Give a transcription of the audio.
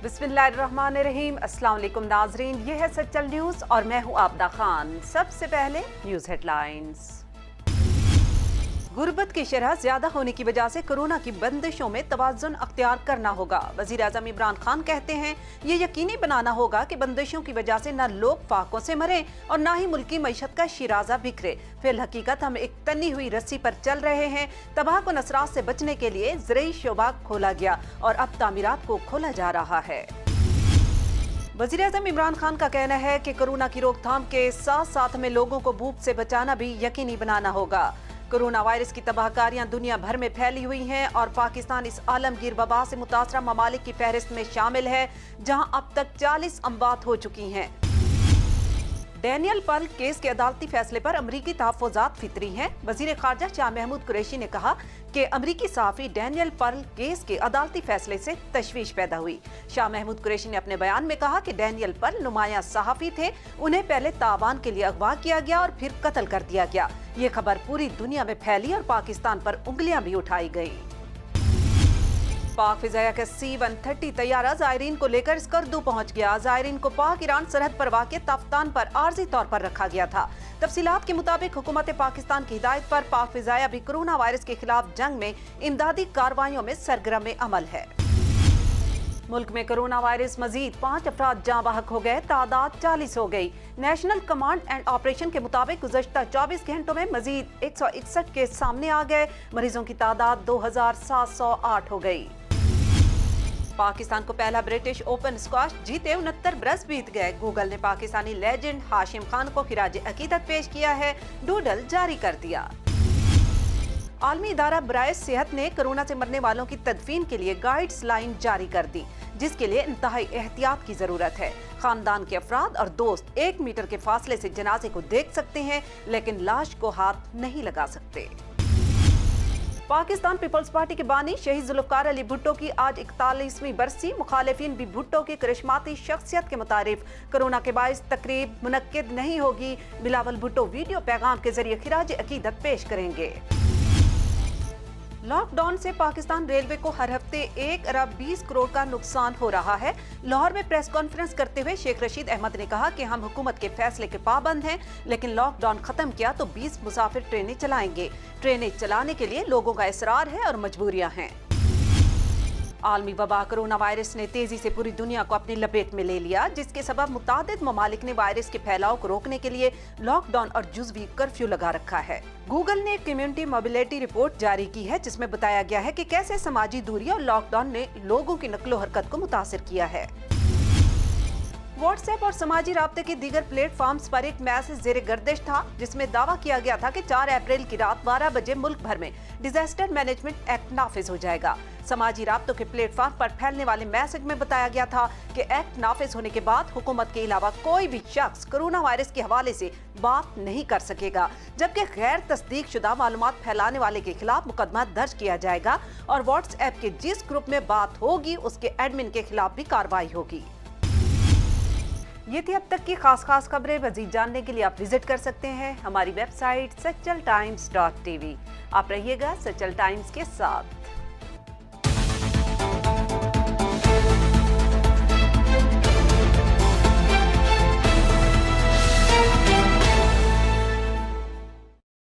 बिस्मिल्लाहिर्रहमानिर्रहीम। अस्सलाम वालेकुम नाजरीन, ये है सच्चल न्यूज़ और मैं हूँ आबदा खान। सबसे पहले न्यूज़ हेडलाइंस। गुर्बत की शरह ज्यादा होने की वजह से कोरोना की बंदिशों में तवाज़ुन अख्तियार करना होगा। वज़ीर आज़म इमरान खान कहते हैं ये यकीनी बनाना होगा कि बंदिशों की वजह से न लोग फाकों से मरें और न ही मुल्की मईशत का शिराजा बिखरे। फिल हकीकत हम एक तनी हुई रस्सी पर चल रहे हैं। तबाह को नसरात से बचने के लिए ज़रई शोबा खोला गया और अब तामीरात को खोला जा रहा है। वज़ीर आज़म इमरान खान का कहना है कि कोरोना की रोकथाम के साथ साथ हमें लोगों को भूख से बचाना भी यकीनी बनाना होगा। कोरोना वायरस की तबाहकारियां दुनिया भर में फैली हुई हैं और पाकिस्तान इस आलमगीर वबा से मुतासरा ममालिक की फहरिस्त में शामिल है, जहां अब तक 40 अमवात हो चुकी हैं। डैनियल पर्ल केस के अदालती फैसले पर अमरीकी तहफ़्फ़ुज़ात फितरी हैं। वज़ीर ख़ारजा शाह महमूद कुरैशी ने कहा कि अमरीकी सहाफ़ी डैनियल पर्ल केस के अदालती फैसले से तशवीश पैदा हुई। शाह महमूद कुरैशी ने अपने बयान में कहा कि डैनियल पर्ल नुमाया सहाफ़ी थे, उन्हें पहले तावान के लिए अगवा किया गया और फिर कत्ल कर दिया गया। ये खबर पूरी दुनिया में फैली और पाकिस्तान पर उंगलियां भी उठाई गई। पाक फिजाया का C-130 तैयारा ज़ायरीन को लेकर स्कर्दू पहुंच गया। ज़ायरीन को पाक ईरान सरहद पर वाक़े ताफ्तान पर आर्जी तौर पर रखा गया था। तफसीलात के मुताबिक हुकूमत पाकिस्तान की हिदायत पर पाक फिजाया भी कोरोना वायरस के खिलाफ जंग में इमदादी कार्रवाइयों में सरगर्म अमल है। मुल्क में कोरोना वायरस मजीद 5 अफराद जाँ बहक हो गए, तादाद 40 हो गई। नेशनल कमांड एंड ऑपरेशन के मुताबिक गुज़श्ता 24 घंटों में मजीद 161 केस सामने आ गए। मरीजों की तादाद 2708 हो गई। पाकिस्तान को पहला ब्रिटिश ओपन स्क्वाश जीते 69 बरस बीत गए। गूगल ने पाकिस्तानी लेजेंड हाशिम खान को खिराज अकीदत पेश किया है, डूडल जारी कर दिया। आलमी इदारा बराए सेहत ने कोरोना से मरने वालों की तदफीन के लिए गाइड्स लाइन जारी कर दी, जिसके लिए इंतहाई एहतियात की जरूरत है। खानदान के अफराद और दोस्त 1 मीटर के फासले से जनाजे को देख सकते हैं, लेकिन लाश को हाथ नहीं लगा सकते। पाकिस्तान पीपल्स पार्टी के बानी शहीद जुल्फ़कार अली भुट्टो की आज 41वीं बरसी। मुखालिफिन भी भुट्टो की करिश्माती शख्सियत के मुतारिफ कोरोना के बाइस तकरीब मुनक्किद नहीं होगी। बिलावल भुट्टो वीडियो पैगाम के जरिए खिराज अकीदत पेश करेंगे। लॉकडाउन से पाकिस्तान रेलवे को हर हफ्ते 1 अरब 20 करोड़ का नुकसान हो रहा है। लाहौर में प्रेस कॉन्फ्रेंस करते हुए शेख रशीद अहमद ने कहा कि हम हुकूमत के फैसले के पाबंद हैं, लेकिन लॉकडाउन खत्म किया तो 20 मुसाफिर ट्रेनें चलाएंगे। ट्रेनें चलाने के लिए लोगों का इसरार है और मजबूरियां हैं। आलमी वबा कोरोना वायरस ने तेजी से पूरी दुनिया को अपनी लपेट में ले लिया, जिसके सबब मुतादिद ममालिक ने वायरस के फैलाव को रोकने के लिए लॉकडाउन और जुज़वी कर्फ्यू लगा रखा है। गूगल ने एक कम्युनिटी मोबिलिटी रिपोर्ट जारी की है, जिसमें बताया गया है कि कैसे समाजी दूरी और लॉकडाउन ने लोगों की नक्लो हरकत को मुतासिर किया है। व्हाट्सएप और समाजी राब्ते के दीगर प्लेटफॉर्म्स पर एक मैसेज ज़ेरे गर्दिश था, जिसमें दावा किया गया था कि 4 अप्रैल की रात 12 बजे मुल्क भर में डिजास्टर मैनेजमेंट एक्ट नाफिज हो जाएगा। समाजी राब्तों के प्लेटफॉर्म पर फैलने वाले मैसेज में बताया गया था कि एक्ट नाफिज होने के बाद हुकूमत के अलावा कोई भी शख्स कोरोना वायरस के हवाले से बात नहीं कर सकेगा, जबकि गैर तस्दीक शुदा मालूमात फैलाने वाले के खिलाफ मुकदमा दर्ज किया जाएगा और व्हाट्सएप के जिस ग्रुप में बात होगी उसके एडमिन के खिलाफ भी कार्रवाई होगी। ये थी अब तक की खास खबरें। मज़ीद जानने के लिए आप विजिट कर सकते हैं हमारी वेबसाइट सच्चल times.tv। आप रहिएगा सच्चल टाइम्स के साथ।